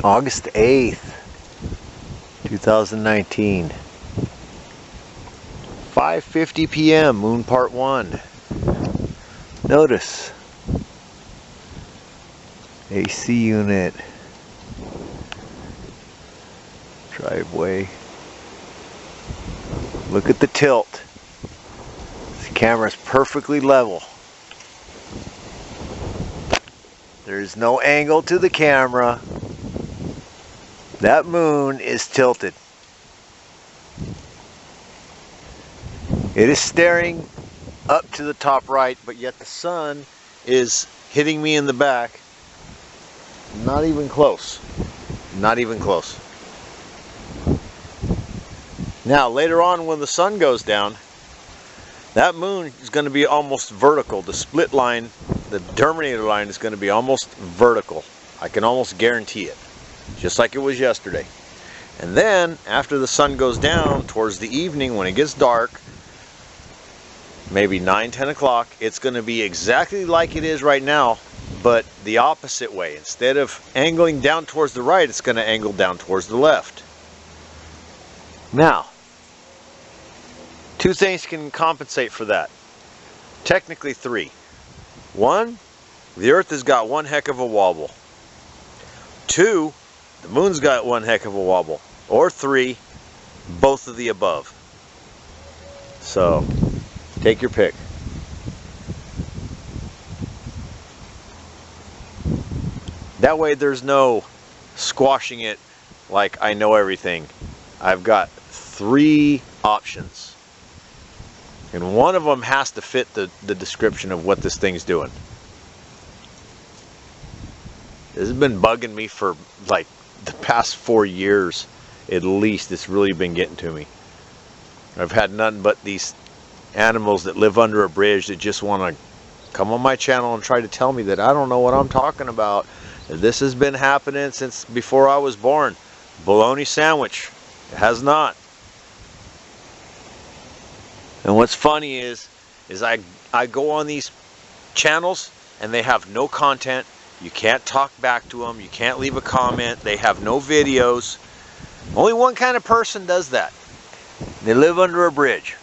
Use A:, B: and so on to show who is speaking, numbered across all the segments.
A: August 8th, 2019. 5:50 p.m. Moon Part 1. Notice AC unit, driveway. Look at the tilt. This camera is perfectly level. There's no angle to the camera. That moon is tilted. It is staring up to the top right, but yet the sun is hitting me in the back. Not even close. Not even close. Now, later on when the sun goes down, that moon is going to be almost vertical. The split line, the terminator line, is going to be almost vertical. I can almost guarantee it. Just like it was yesterday. And then, after the sun goes down, towards the evening, when it gets dark, maybe 9, 10 o'clock, it's going to be exactly like it is right now, but the opposite way. Instead of angling down towards the right, it's going to angle down towards the left. Now, two things can compensate for that. Technically three. One, the Earth has got one heck of a wobble. Two, the moon's got one heck of a wobble. Or three, both of the above. So, take your pick. That way there's no squashing it like I know everything. I've got three options. And one of them has to fit the description of what this thing's doing. This has been bugging me for like the past 4 years at least. It's really been getting to me. I've had nothing but these animals that live under a bridge that just want to come on my channel and try to tell me that I don't know what I'm talking about. This has been happening since before I was born. Bologna sandwich. It has not. And what's funny is I go on these channels and they have no content. You can't talk back to them. You can't leave a comment. They have no videos. Only one kind of person does that. They live under a bridge.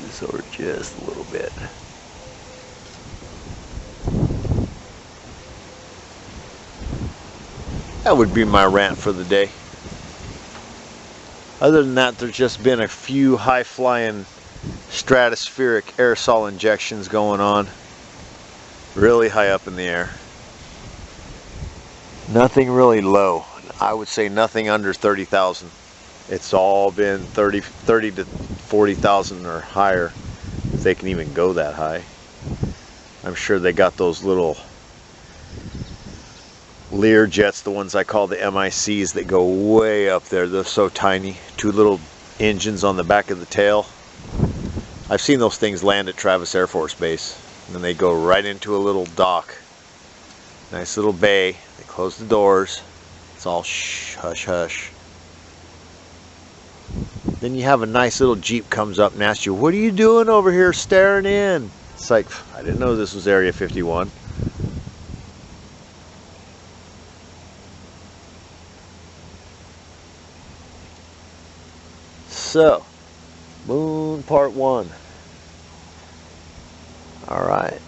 A: This over just a little bit. That would be my rant for the day. Other than that, there's just been a few high-flying stratospheric aerosol injections going on. Really high up in the air. Nothing really low. I would say nothing under 30,000. It's all been 30 to 40,000 or higher, if they can even go that high. I'm sure they got those little Lear jets, the ones I call the MICs, that go way up there. They're so tiny. Two little engines on the back of the tail. I've seen those things land at Travis Air Force Base. And then they go right into a little dock. Nice little bay. They close the doors. It's all shh, hush, hush. Then you have a nice little Jeep comes up and asks you, "What are you doing over here staring in?" It's like, I didn't know this was Area 51. So, Moon Part 1. Alright.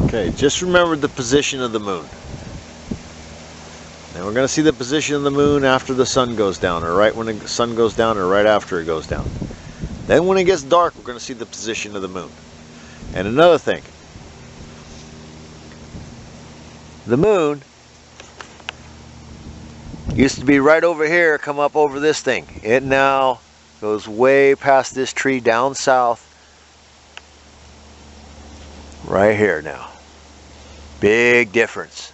A: Okay, just remember the position of the moon. And we're going to see the position of the moon after the sun goes down, or right when the sun goes down, or right after it goes down. Then when it gets dark, we're going to see the position of the moon. And another thing. The moon used to be right over here, come up over this thing. It now goes way past this tree down south. Right here now. Big difference.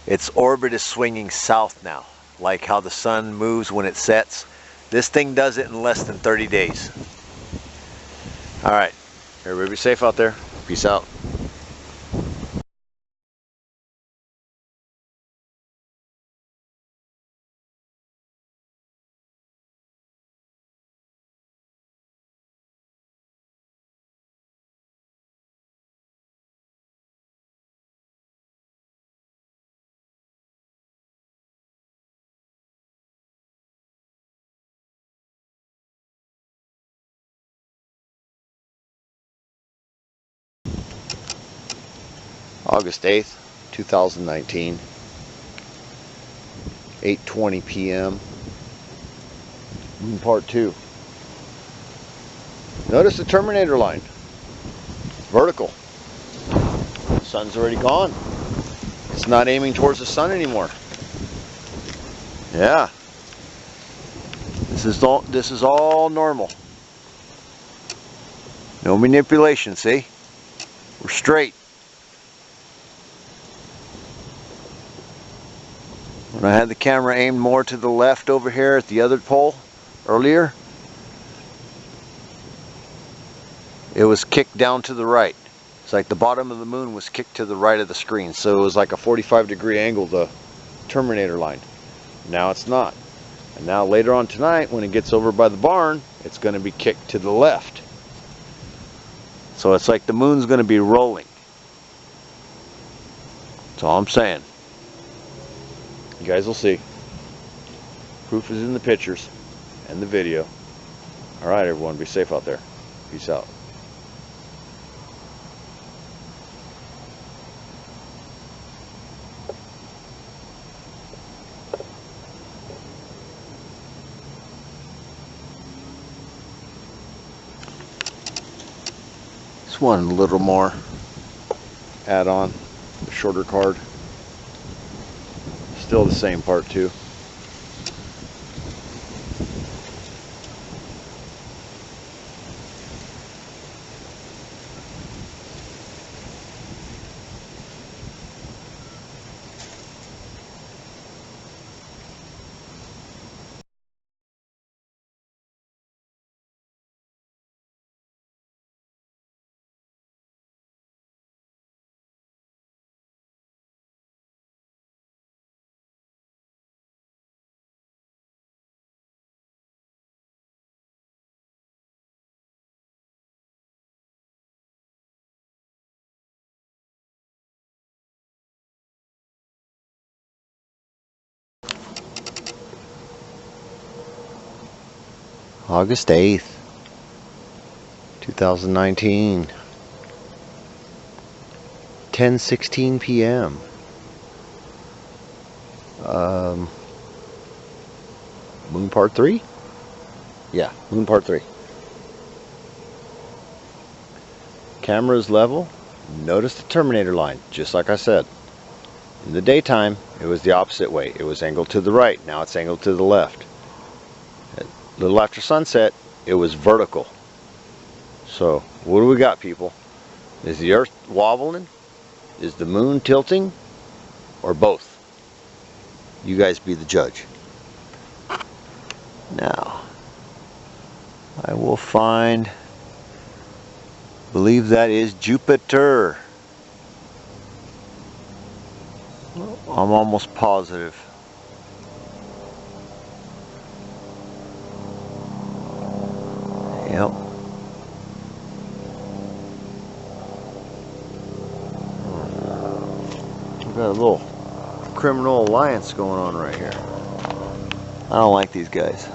A: Its orbit is swinging south now. Like how the sun moves when it sets. This thing does it in less than 30 days. Alright. Everybody be safe out there. Peace out. August 8th, 2019, 8:20 p.m. Moon part 2. Notice the terminator line. Vertical. The sun's already gone. It's not aiming towards the sun anymore. Yeah. This is all normal. No manipulation, see? We're straight. When I had the camera aimed more to the left over here at the other pole earlier, it was kicked down to the right. It's like the bottom of the moon was kicked to the right of the screen, so it was like a 45-degree angle, the terminator line. Now it's not. And now later on tonight, when it gets over by the barn, it's going to be kicked to the left. So it's like the moon's going to be rolling. That's all I'm saying. You guys will see. Proof is in the pictures and the video. Alright everyone, be safe out there. Peace out. Just one little more add-on, a shorter card. Still the same part 2. August 8th, 2019, 10:16 p.m. Moon part 3? Yeah, moon part 3. Camera's level. Notice the terminator line, just like I said. In the daytime, it was the opposite way. It was angled to the right. Now it's angled to the left. A little after sunset, it was vertical. So, what do we got, people? Is the earth wobbling? Is the moon tilting? Or both? You guys be the judge. Now, I will find, believe that is Jupiter. I'm almost positive. Yep. We've got a little criminal alliance going on right here. I don't like these guys.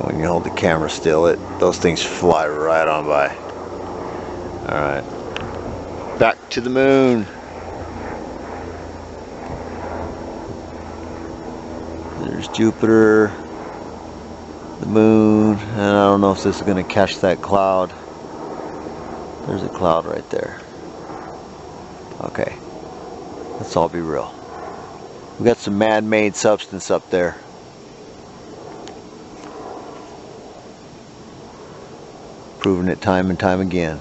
A: When you hold the camera still, those things fly right on by. Alright. Back to the moon. There's Jupiter, the moon, and I don't know if this is going to catch that cloud. There's a cloud right there. Okay. Let's all be real. We got some man-made substance up there. Proving it time and time again.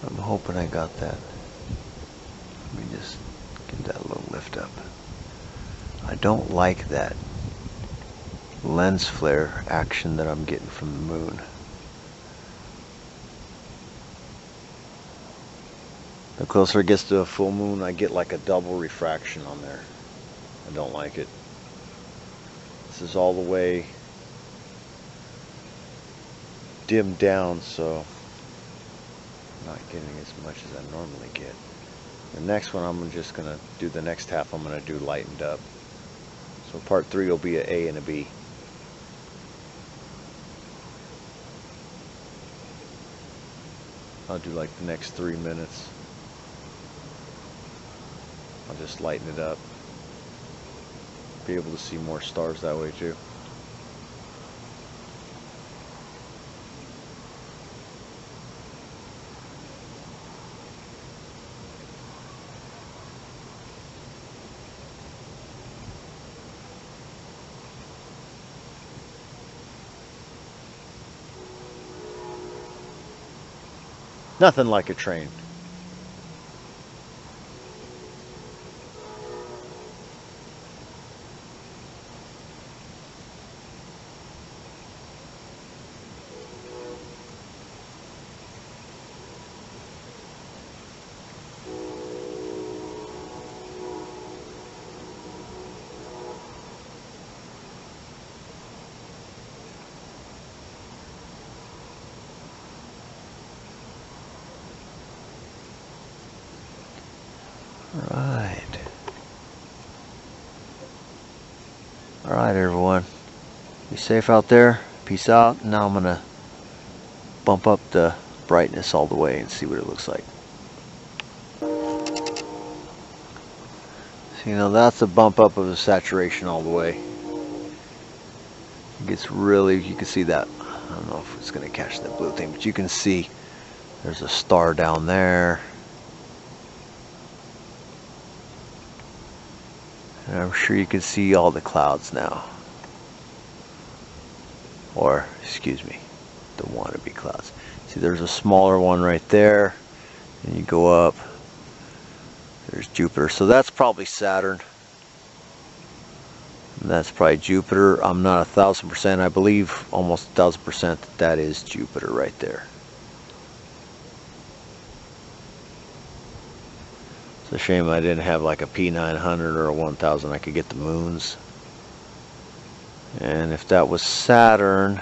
A: I'm hoping I got that. Let me just give that a little lift up. I don't like that lens flare action that I'm getting from the moon. The closer it gets to a full moon, I get like a double refraction on there. I don't like it. This is all the way dimmed down, so I'm not getting as much as I normally get. The next one, I'm just going to do the next half, I'm going to do lightened up. So part 3 will be an A and a B. I'll do like the next 3 minutes. I'll just lighten it up. Be able to see more stars that way too. Nothing like a train. Alright everyone, be safe out there, peace out. Now I'm gonna bump up the brightness all the way and see what it looks like. So you know, that's a bump up of the saturation all the way. It gets really, you can see that, I don't know if it's gonna catch that blue thing, but you can see there's a star down there. And I'm sure you can see all the clouds now. Or, excuse me, the wannabe clouds. See, there's a smaller one right there. And you go up. There's Jupiter. So that's probably Saturn. And that's probably Jupiter. I'm not 1,000%. I believe almost 1,000% that is Jupiter right there. It's a shame I didn't have like a P900 or a 1000. I could get the moons. And if that was Saturn,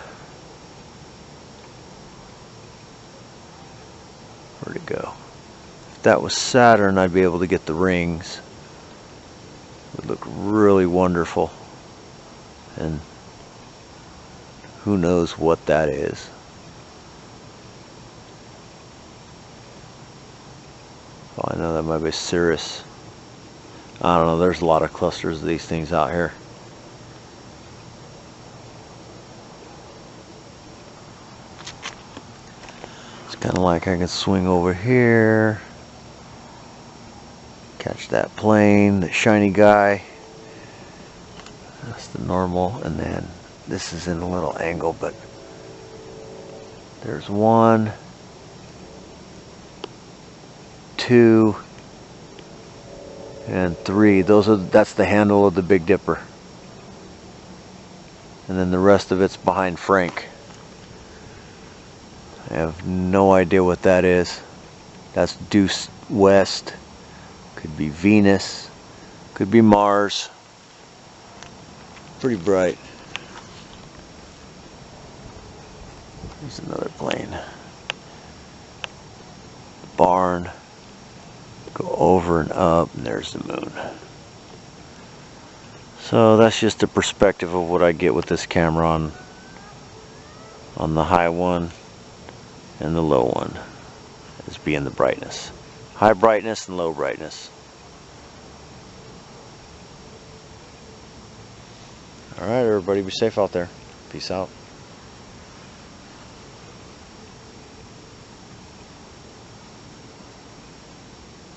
A: where'd it go? If that was Saturn, I'd be able to get the rings. It would look really wonderful. And who knows what that is. Oh, I know that might be Sirius. I don't know, there's a lot of clusters of these things out here. It's kind of like I can swing over here, catch that plane, the shiny guy. That's the normal, and then this is in a little angle, but there's 1, 2, and 3. That's the handle of the Big Dipper. And then the rest of it's behind Frank. I have no idea what that is. That's due west. Could be Venus. Could be Mars. Pretty bright. There's another plane. Barn. Go over and up, and there's the moon. So that's just a perspective of what I get with this camera on the high one and the low one, as being the brightness. High brightness and low brightness. Alright everybody, be safe out there. Peace out.